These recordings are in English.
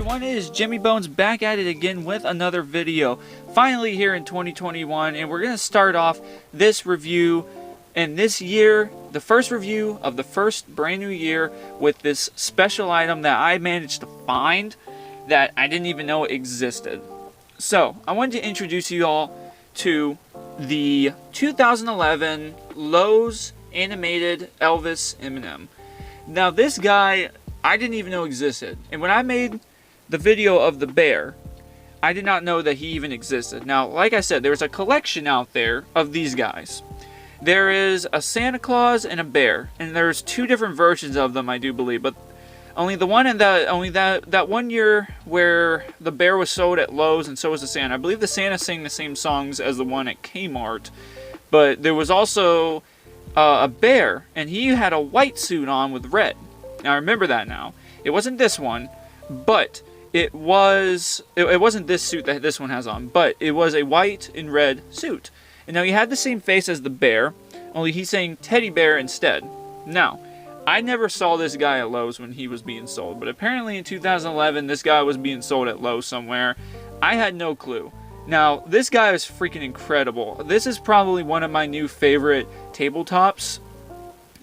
everyone, it is Jimmy Bones back at it again with another video. Finally here in 2021, and we're going to start off this review and this year, the first review of the first brand new year, with this special item that I managed to find that I didn't even know existed. So, I wanted to introduce you all to the 2011 Lowe's animated Elvis M&M. Now this guy, I didn't even know existed. And when I made the video of the bear, I did not know that he even existed. Now, like I said, there's a collection out there of these guys. There is a Santa Claus and a bear, and there's two different versions of them, I do believe. But only the one in that 1 year where the bear was sold at Lowe's and so was the Santa. I believe the Santa sang the same songs as the one at Kmart. But there was also a bear, and he had a white suit on with red. Now I remember that now. It wasn't this one, but it wasn't this suit that this one has on, but it was a white and red suit. And now he had the same face as the bear, only he's saying teddy bear instead. Now, I never saw this guy at Lowe's when he was being sold, but apparently in 2011 this guy was being sold at Lowe's somewhere. I had no clue. Now, this guy is freaking incredible. This is probably one of my new favorite tabletops.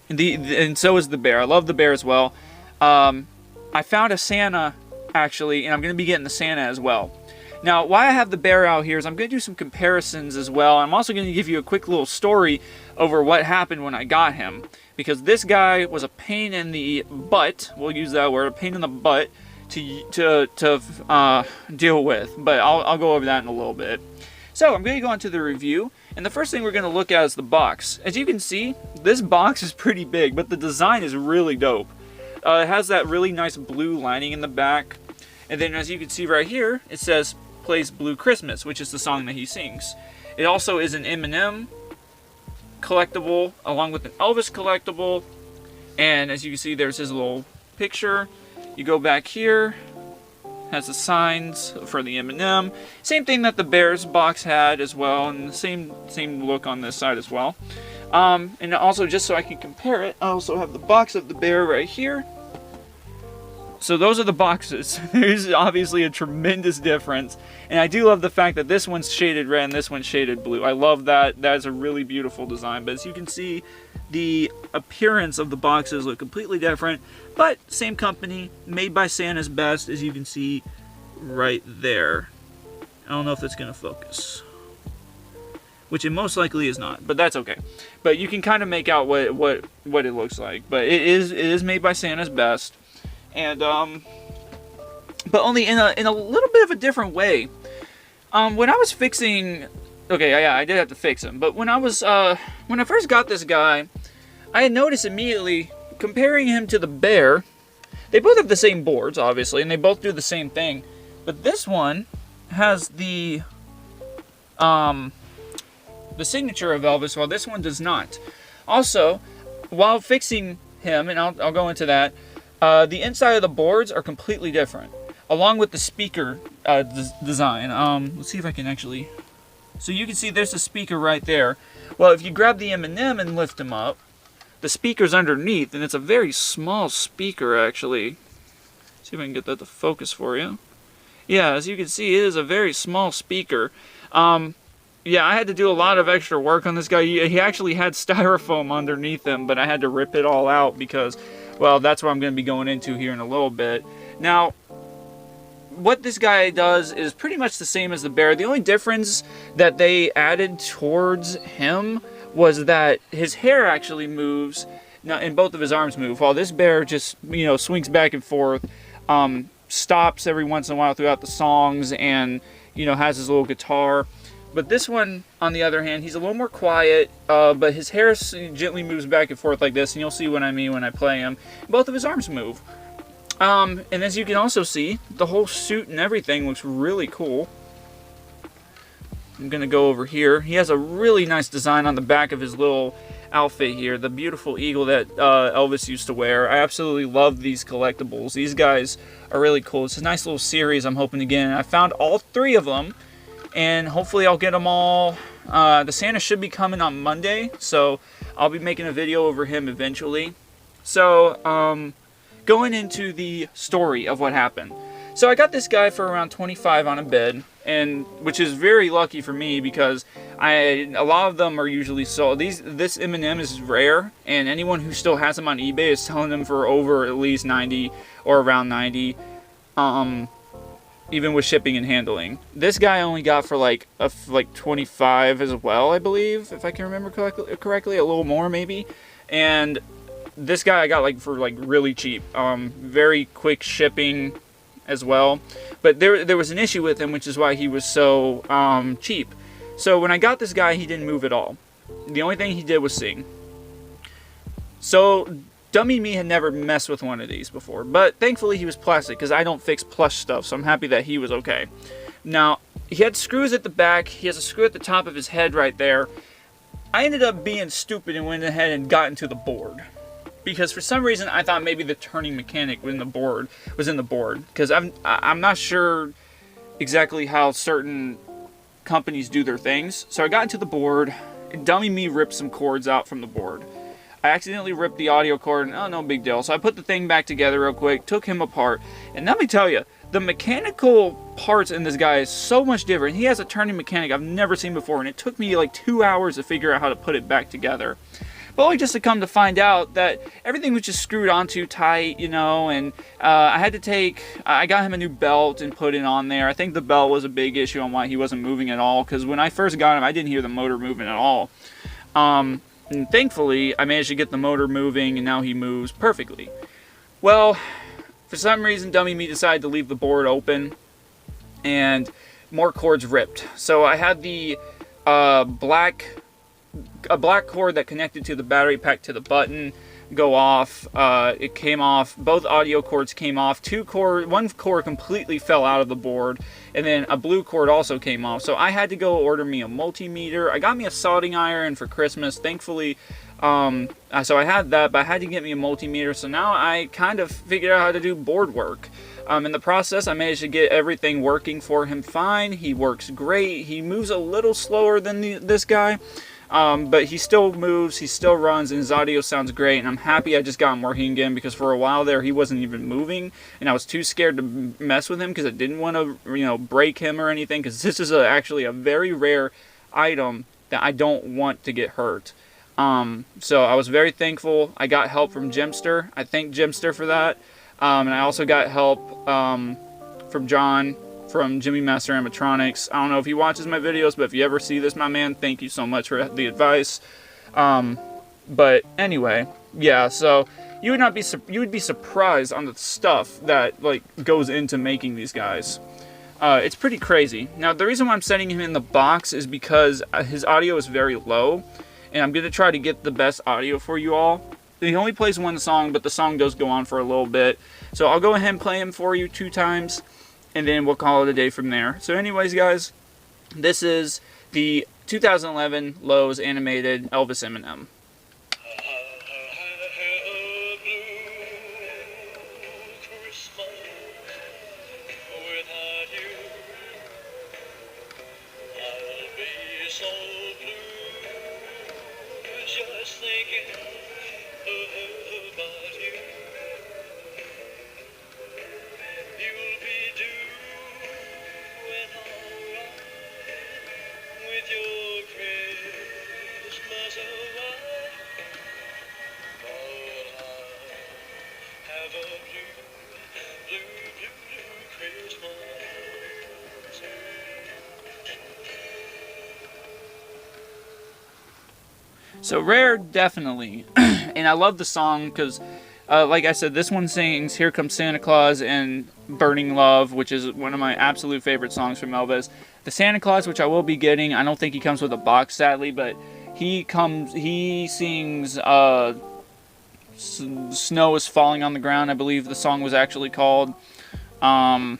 And so is the bear. I love the bear as well. I found a Santa, actually, and I'm going to be getting the Santa as well. Now, why I have the bear out here is I'm going to do some comparisons as well. I'm also going to give you a quick little story over what happened when I got him. Because this guy was a pain in the butt. We'll use that word, a pain in the butt to deal with. But I'll go over that in a little bit. So, I'm going to go on to the review. And the first thing we're going to look at is the box. As you can see, this box is pretty big, but the design is really dope. It has that really nice blue lining in the back. And then as you can see right here, it says, plays Blue Christmas, which is the song that he sings. It also is an M&M collectible, along with an Elvis collectible. And as you can see, there's his little picture. You go back here. Has the signs for the M&M. Same thing that the Bears box had as well, and the same look on this side as well. And also, just so I can compare it, I also have the box of the bear right here. So those are the boxes. There's obviously a tremendous difference. And I do love the fact that this one's shaded red and this one's shaded blue. I love that. That is a really beautiful design. But as you can see, the appearance of the boxes look completely different, but same company, made by Santa's Best, as you can see right there. I don't know if that's going to focus, which it most likely is not, but that's okay. But you can kind of make out what it looks like. But it is made by Santa's Best, and but only in a little bit of a different way. When I was fixing, okay, yeah, I did have to fix him, but when I first got this guy, I had noticed immediately, comparing him to the bear, they both have the same boards, obviously, and they both do the same thing, but this one has the signature of Elvis, while this one does not. Also, while fixing him, and I'll go into that, the inside of the boards are completely different, along with the speaker design. Let's see if I can actually... So you can see there's a speaker right there. Well, if you grab the M&M and lift him up, the speaker's underneath, and it's a very small speaker, actually. See if I can get that to focus for you. Yeah, as you can see, it is a very small speaker. Yeah, I had to do a lot of extra work on this guy. He actually had styrofoam underneath him, but I had to rip it all out because, well, that's what I'm going to be going into here in a little bit. Now, what this guy does is pretty much the same as the bear. The only difference that they added towards him was that his hair actually moves, and both of his arms move, while this bear just, swings back and forth, stops every once in a while throughout the songs, and, has his little guitar. But this one, on the other hand, he's a little more quiet, but his hair gently moves back and forth like this, and you'll see what I mean when I play him. Both of his arms move. And as you can also see, the whole suit and everything looks really cool. I'm going to go over here. He has a really nice design on the back of his little outfit here. The beautiful eagle that Elvis used to wear. I absolutely love these collectibles. These guys are really cool. It's a nice little series I'm hoping to get in. I found all three of them, and hopefully I'll get them all. The Santa should be coming on Monday, so I'll be making a video over him eventually. So, going into the story of what happened. So I got this guy for around 25 on a bid, and which is very lucky for me because a lot of them are usually sold. This M&M is rare, and anyone who still has them on eBay is selling them for over at least 90 or around 90, even with shipping and handling. This guy I only got for like 25 as well, I believe, if I can remember correctly, a little more maybe. And this guy I got like for like really cheap, very quick shipping as well, but there was an issue with him, which is why he was so cheap. So when I got this guy, he didn't move at all. The only thing he did was sing. So dummy me had never messed with one of these before, but thankfully he was plastic because I don't fix plush stuff, so I'm happy that he was okay. Now, he had screws at the back, he has a screw at the top of his head right there. I ended up being stupid and went ahead and got into the board, because for some reason I thought maybe the turning mechanic was in the board, because I'm not sure exactly how certain companies do their things. So I got into the board, and dummy me ripped some cords out from the board. I accidentally ripped the audio cord, and oh, no big deal. So I put the thing back together real quick, took him apart, and let me tell you, the mechanical parts in this guy is so much different. He has a turning mechanic I've never seen before, and it took me like 2 hours to figure out how to put it back together. But only just to come to find out that everything was just screwed on too tight, you know, and I got him a new belt and put it on there. I think the belt was a big issue on why he wasn't moving at all, because when I first got him, I didn't hear the motor moving at all. And thankfully, I managed to get the motor moving, and now he moves perfectly. Well, for some reason, dummy me decided to leave the board open, and more cords ripped. So I had the a black cord that connected to the battery pack to the button go off. It came off. Both audio cords came off. One cord completely fell out of the board, and then a blue cord also came off. So I had to go order me a multimeter. I got me a soldering iron for Christmas, thankfully. So I had that, but I had to get me a multimeter. So now I kind of figured out how to do board work. In the process, I managed to get everything working for him fine. He works great. He moves a little slower than this guy. But he still moves, he still runs, and his audio sounds great, and I'm happy I just got him working again, because for a while there he wasn't even moving, and I was too scared to mess with him because I didn't want to, you know, break him or anything, because this is actually a very rare item that I don't want to get hurt. So I was very thankful. I got help from Jimster. I thank Jimster for that. And I also got help from John from Jimmy Master Animatronics. I don't know if he watches my videos, but if you ever see this, my man, thank you so much for the advice. But anyway, yeah, so you would be surprised on the stuff that like goes into making these guys. It's pretty crazy. Now, the reason why I'm setting him in the box is because his audio is very low, and I'm going to try to get the best audio for you all. He only plays one song, but the song does go on for a little bit. So I'll go ahead and play him for you 2 times, and then we'll call it a day from there. So anyways, guys, this is the 2011 Lowe's animated Elvis M&M. So rare, definitely. And I love the song because, like I said, this one sings Here Comes Santa Claus and Burning Love, which is one of my absolute favorite songs from Elvis. The Santa Claus, which I will be getting, I don't think he comes with a box, sadly, but he sings Snow is Falling on the Ground, I believe the song was actually called. And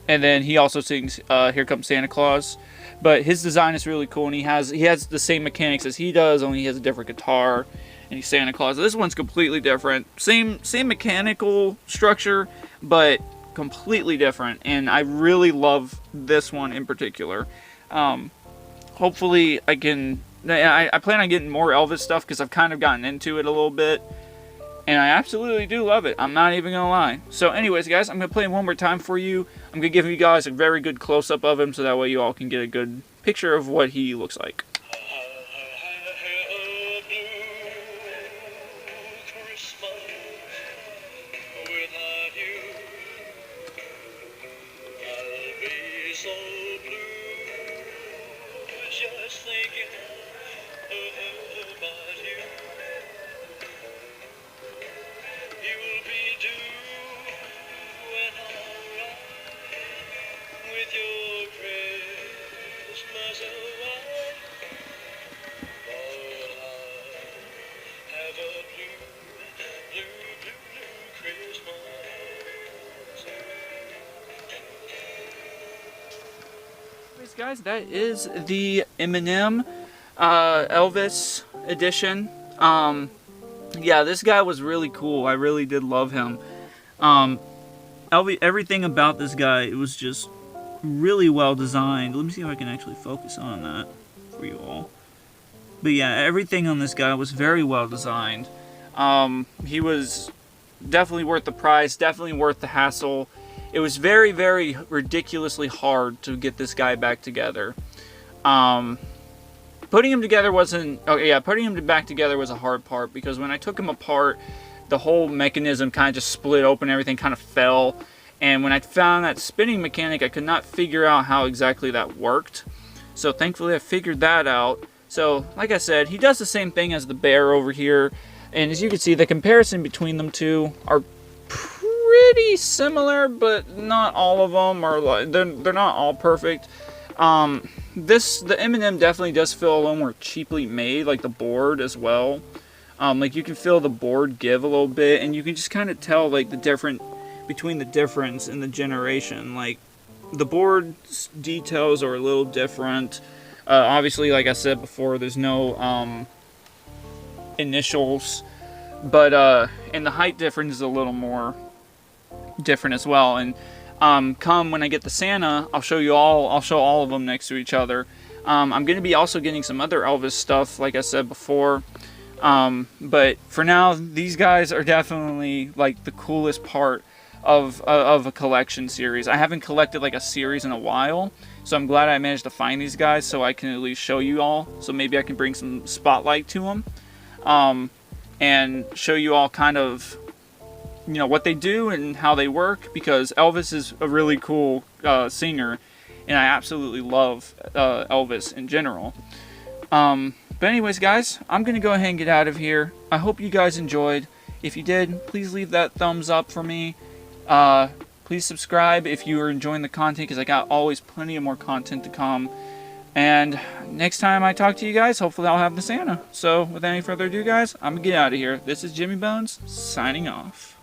then he also sings Here Comes Santa Claus. But his design is really cool, and he has the same mechanics as he does, only he has a different guitar, and he's Santa Claus. This one's completely different. Same mechanical structure, but completely different, and I really love this one in particular. Hopefully I plan on getting more Elvis stuff, because I've kind of gotten into it a little bit. And I absolutely do love it. I'm not even gonna lie. So anyways, guys, I'm gonna play him one more time for you. I'm gonna give you guys a very good close-up of him so that way you all can get a good picture of what he looks like. Guys, that is the Eminem Elvis edition. Yeah, this guy was really cool. I really did love him. Everything about this guy, it was just really well designed. Let me see if I can actually focus on that for you all. But yeah, everything on this guy was very well designed. He was definitely worth the price, definitely worth the hassle. It was very, very ridiculously hard to get this guy back together. Putting him together wasn't... Oh yeah, putting him back together was a hard part, because when I took him apart, the whole mechanism kind of just split open, everything kind of fell. And when I found that spinning mechanic, I could not figure out how exactly that worked. So thankfully I figured that out. So, like I said, he does the same thing as the bear over here. And as you can see, the comparison between them two are pretty similar, but not all of them are. They're not all perfect. The M&M definitely does feel a little more cheaply made, like the board as well. Like you can feel the board give a little bit, and you can just kind of tell like the difference in the generation. Like the board details are a little different. Obviously, like I said before, there's no initials, but and the height difference is a little more different as well. And come when I get the Santa, I'll show all of them next to each other. I'm going to be also getting some other Elvis stuff, like I said before. But for now, these guys are definitely like the coolest part of a collection series. I haven't collected like a series in a while, so I'm glad I managed to find these guys so I can at least show you all. So maybe I can bring some spotlight to them, and show you all kind of, you know, what they do and how they work, because Elvis is a really cool singer, and I absolutely love Elvis in general. But anyways, guys, I'm going to go ahead and get out of here. I hope you guys enjoyed. If you did, please leave that thumbs up for me. Please subscribe if you are enjoying the content, because I got always plenty of more content to come. And next time I talk to you guys, hopefully I'll have the Santa. So, without any further ado, guys, I'm going to get out of here. This is Jimmy Bones, signing off.